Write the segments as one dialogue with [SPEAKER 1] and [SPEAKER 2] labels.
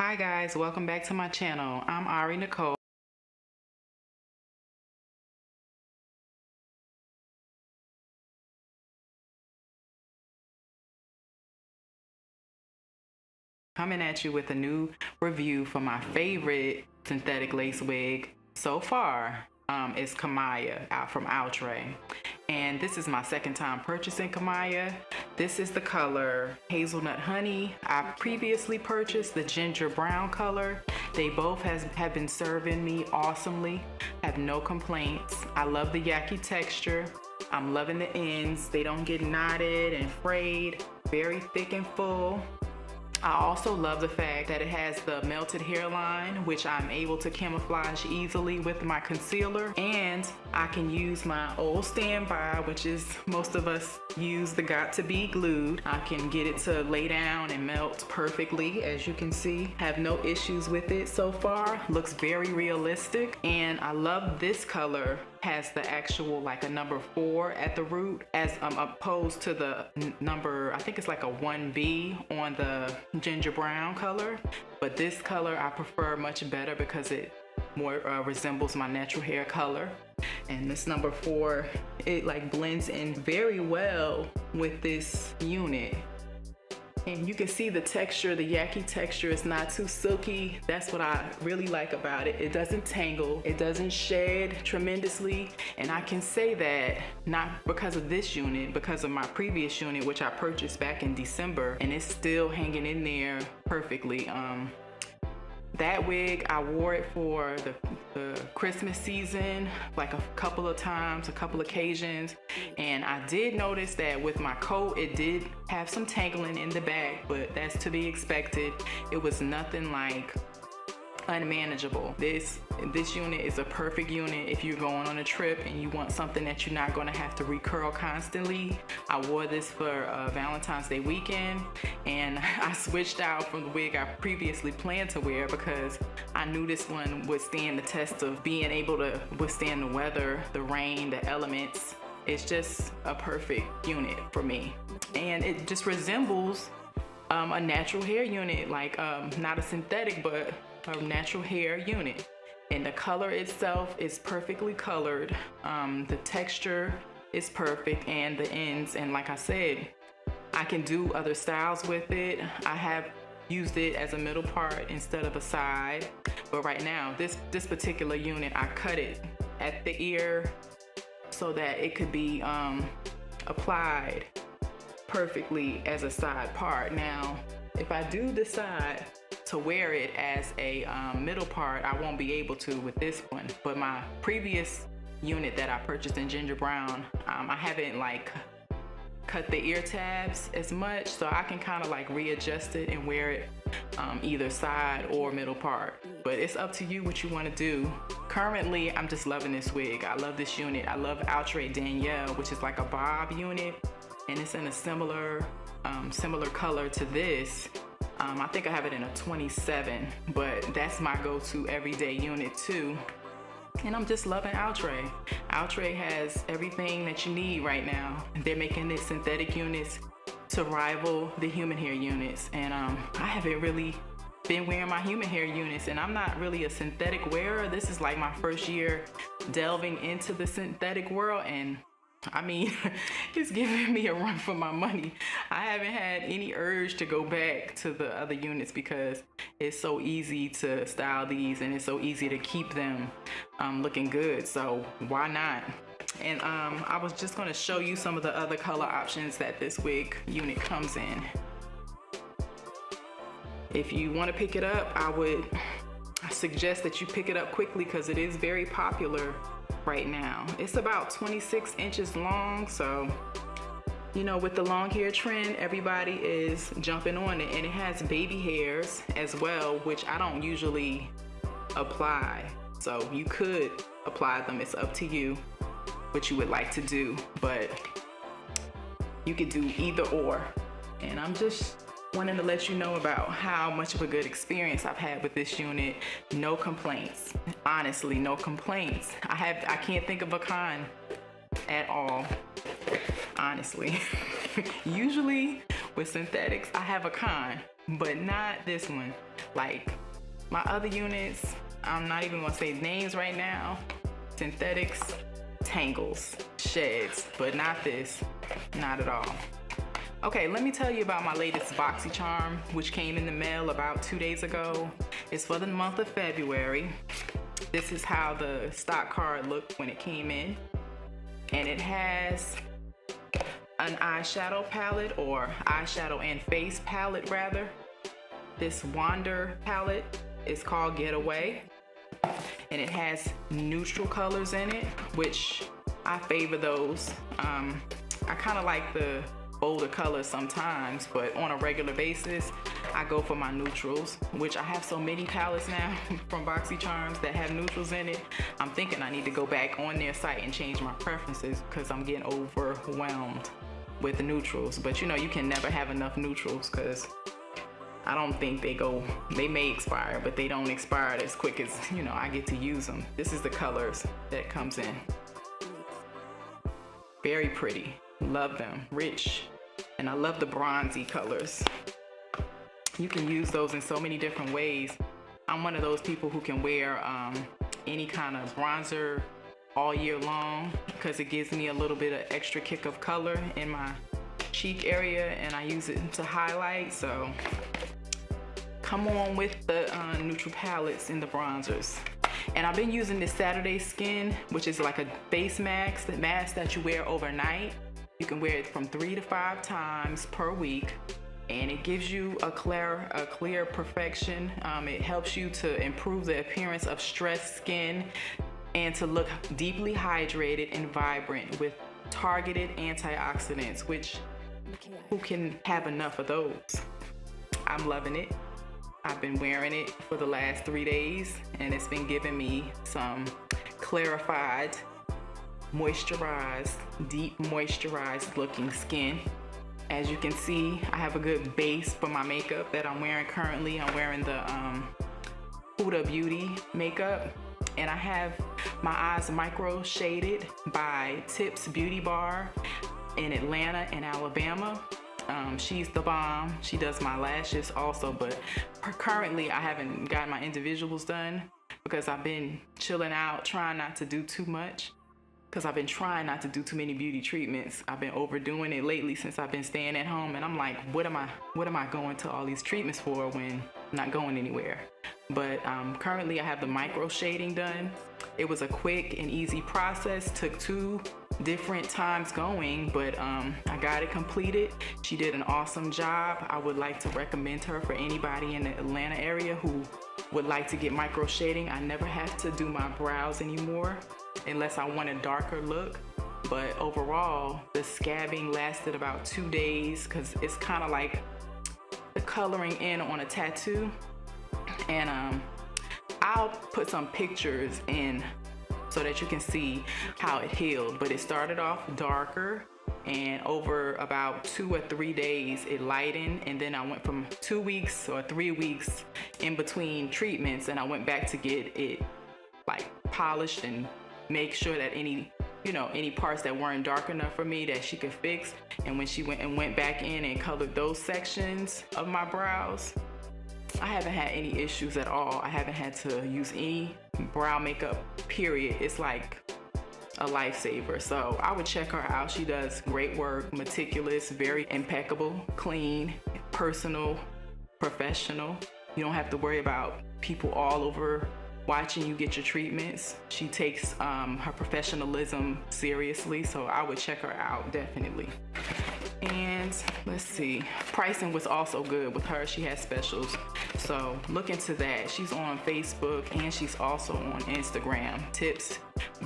[SPEAKER 1] Hi guys, welcome back to my channel. I'm Ari Nicole. Coming at you with a new review for my favorite synthetic lace wig so far. Is Kamiyah out from Outre. And this is my second time purchasing Kamiyah. This is the color Hazelnut Honey. I previously purchased the ginger brown color. They both have been serving me awesomely. I have no complaints. I love the yaki texture. I'm loving the ends. They don't get knotted and frayed. Very thick and full. I also love the fact that it has the melted hairline, which I'm able to camouflage easily with my concealer. And I can use my old standby, which is most of us use the Got to Be Glued. I can get it to lay down and melt perfectly, as you can see. Have no issues with it so far. Looks very realistic. And I love this color. Has the actual like a number 4 at the root as opposed to the number, I think it's like a 1B on the ginger brown color. But this color I prefer much better because it more resembles my natural hair color. And this number 4, it like blends in very well with this unit. And you can see the texture, the yaki texture is not too silky. That's what I really like about it. It doesn't tangle, it doesn't shed tremendously. And I can say that not because of this unit, because of my previous unit, which I purchased back in December, and it's still hanging in there perfectly. That wig, I wore it for the Christmas season, like a couple of times, a couple occasions. And I did notice that with my coat, it did have some tangling in the back, but that's to be expected. It was nothing like unmanageable. This unit is a perfect unit if you're going on a trip and you want something that you're not going to have to recurl constantly. I wore this for Valentine's Day weekend, and I switched out from the wig I previously planned to wear because I knew this one would stand the test of being able to withstand the weather, the rain, the elements. It's just a perfect unit for me, and it just resembles a natural hair unit, like not a synthetic but a natural hair unit. And the color itself is perfectly colored. The texture is perfect, and the ends, and like I said, I can do other styles with it. I have used it as a middle part instead of a side, but right now this particular unit, I cut it at the ear so that it could be applied perfectly as a side part. Now if I do decide to wear it as a middle part, I won't be able to with this one. But my previous unit that I purchased in ginger brown, I haven't like cut the ear tabs as much, so I can kind of like readjust it and wear it either side or middle part. But it's up to you what you want to do. Currently, I'm just loving this wig. I love this unit. I love Outre Danielle, which is like a bob unit, and it's in a similar color to this. I think I have it in a 27, but that's my go-to everyday unit too. And I'm just loving Outre. Outre has everything that you need right now. They're making these synthetic units to rival the human hair units. And I haven't really been wearing my human hair units, and I'm not really a synthetic wearer. This is like my first year delving into the synthetic world, and I mean, it's giving me a run for my money. I haven't had any urge to go back to the other units because it's so easy to style these, and it's so easy to keep them looking good. So why not? And I was just going to show you some of the other color options that this wig unit comes in. If you want to pick it up, I suggest that you pick it up quickly because it is very popular right now. It's about 26 inches long, so you know, with the long hair trend, everybody is jumping on it. And it has baby hairs as well, which I don't usually apply, so you could apply them. It's up to you what you would like to do, but you could do either or. And I'm just wanting to let you know about how much of a good experience I've had with this unit. No complaints. Honestly, no complaints. I can't think of a con at all, honestly. Usually with synthetics. I have a con, but not this one. Like my other units, I'm not even gonna say names right now. Synthetics, tangles, sheds, but not this, not at all. Okay, let me tell you about my latest BoxyCharm, which came in the mail about 2 days ago. It's for the month of February. This is how the stock card looked when it came in. And it has an eyeshadow palette, or eyeshadow and face palette rather. This Wander palette is called Getaway. And it has neutral colors in it, which I favor those. I kind of like the bolder colors sometimes, but on a regular basis, I go for my neutrals, which I have so many palettes now from BoxyCharms that have neutrals in it. I'm thinking I need to go back on their site and change my preferences because I'm getting overwhelmed with the neutrals. But you know, you can never have enough neutrals because I don't think they may expire, but they don't expire as quick as, you know, I get to use them. This is the colors that comes in. Very pretty, love them, rich. And I love the bronzy colors. You can use those in so many different ways. I'm one of those people who can wear any kind of bronzer all year long because it gives me a little bit of extra kick of color in my cheek area, and I use it to highlight. So come on with the neutral palettes and the bronzers. And I've been using this Saturday Skin, which is like a face mask, the mask that you wear overnight. You can wear it from 3 to 5 times per week, and it gives you a clear perfection. It helps you to improve the appearance of stressed skin and to look deeply hydrated and vibrant with targeted antioxidants, which who can have enough of those? I'm loving it. I've been wearing it for the last 3 days, and it's been giving me some clarified, moisturized, deep moisturized looking skin. As you can see, I have a good base for my makeup that I'm wearing currently. I'm wearing the Huda Beauty makeup, and I have my eyes micro shaded by Tips Beauty Bar in Atlanta and Alabama. She's the bomb. She does my lashes also, but currently I haven't gotten my individuals done because I've been chilling out, trying not to do too much. Because I've been trying not to do too many beauty treatments. I've been overdoing it lately since I've been staying at home, and I'm like, what am I going to all these treatments for when I'm not going anywhere? But currently I have the micro shading done. It was a quick and easy process, took 2 different times going, but I got it completed. She did an awesome job. I would like to recommend her for anybody in the Atlanta area who would like to get micro shading. I never have to do my brows anymore unless I want a darker look. But overall, the scabbing lasted about 2 days because it's kind of like the coloring in on a tattoo. And I'll put some pictures in so that you can see how it healed. But it started off darker, and over about 2 or 3 days it lightened, and then I went from 2 weeks or 3 weeks in between treatments, and I went back to get it like polished and make sure that any parts that weren't dark enough for me that she could fix. And when she went back in and colored those sections of my brows, I haven't had any issues at all. I haven't had to use any brow makeup, period. It's like a lifesaver. So I would check her out. She does great work, meticulous, very impeccable, clean, personal, professional. You don't have to worry about people all over watching you get your treatments. She takes her professionalism seriously, so I would check her out definitely. And let's see, pricing was also good with her. She has specials, so look into that. She's on Facebook and she's also on Instagram. Tips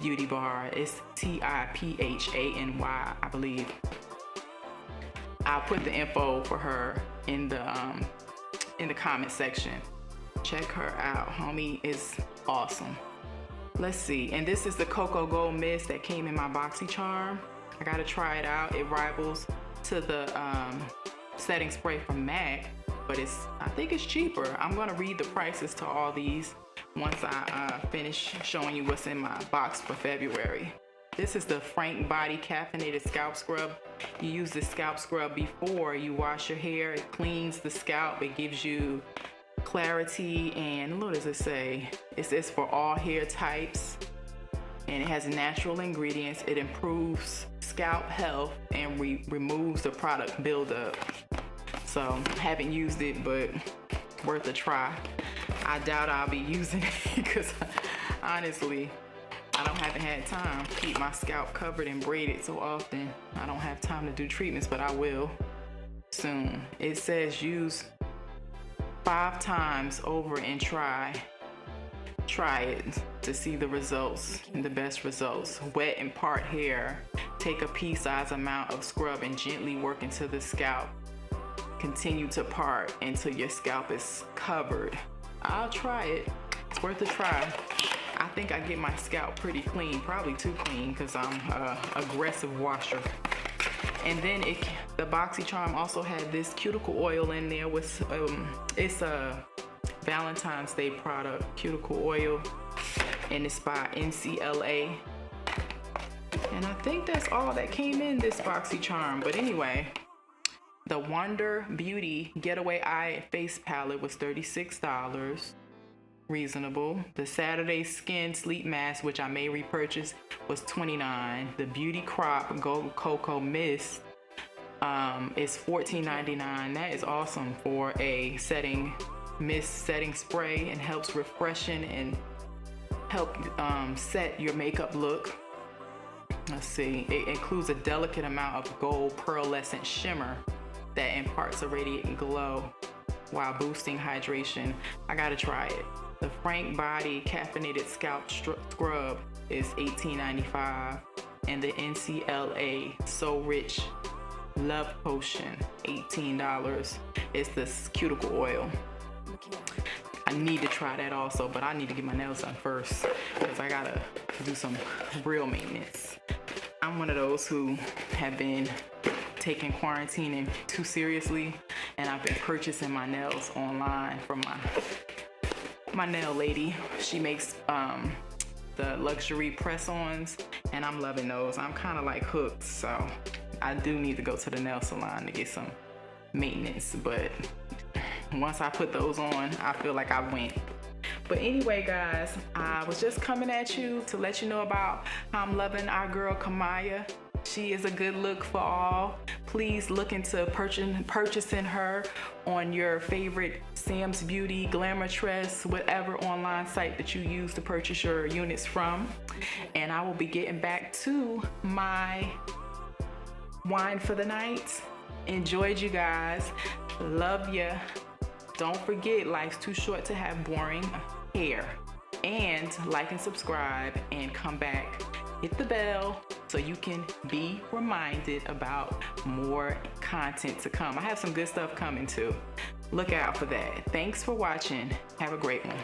[SPEAKER 1] Beauty Bar. It's TIPHANY, I believe. I'll put the info for her in the comment section. Check her out. Homie is awesome. Let's see, and this is the Cocoa Gold Mist that came in my BoxyCharm. I gotta try it out. It rivals to the setting spray from MAC, but I think it's cheaper. I'm gonna read the prices to all these once I finish showing you what's in my box for February. This is the Frank Body Caffeinated Scalp Scrub. You use this scalp scrub before you wash your hair. It cleans the scalp. It gives you clarity, and what does it say? It says for all hair types, and it has natural ingredients. It improves scalp health and removes the product buildup. So haven't used it, but worth a try. I doubt I'll be using it because honestly, I haven't had time to keep my scalp covered and braided so often. I don't have time to do treatments, but I will soon. It says use 5 times over and try it to see the results, the best results. Wet and part hair. Take a pea-sized amount of scrub and gently work into the scalp. Continue to part until your scalp is covered. I'll try it. It's worth a try. I think I get my scalp pretty clean, probably too clean because I'm an aggressive washer. And then the BoxyCharm also had this cuticle oil in there with, it's a Valentine's Day product, cuticle oil, and it's by NCLA. And I think that's all that came in this BoxyCharm. But anyway, the Wonder Beauty Getaway Eye Face Palette was $36. Reasonable. The Saturday Skin Sleep Mask, which I may repurchase, was $29. The Beauty Crop Gold Cocoa Mist is $14.99. That is awesome for a mist setting spray, and helps refreshen and help set your makeup look. Let's see. It includes a delicate amount of gold pearlescent shimmer that imparts a radiant glow while boosting hydration. I gotta try it. The Frank Body Caffeinated Scalp Scrub is $18.95, and the NCLA So Rich Love Potion, $18. It's this cuticle oil. I need to try that also, but I need to get my nails done first because I gotta do some real maintenance. I'm one of those who have been taking quarantining too seriously, and I've been purchasing my nails online from my nail lady. She makes the luxury press-ons, and I'm loving those. I'm kind of like hooked, so I do need to go to the nail salon to get some maintenance, but once I put those on, I feel like I went. But anyway, guys, I was just coming at you to let you know about how I'm loving our girl Kamiyah. She is a good look for all. Please look into purchasing her on your favorite Sam's Beauty, Glamourtress, whatever online site that you use to purchase your units from. And I will be getting back to my wine for the night. Enjoyed you guys. Love ya. Don't forget, life's too short to have boring hair. And like and subscribe and come back. Hit the bell so you can be reminded about more content to come. I have some good stuff coming too. Look out for that. Thanks for watching. Have a great one.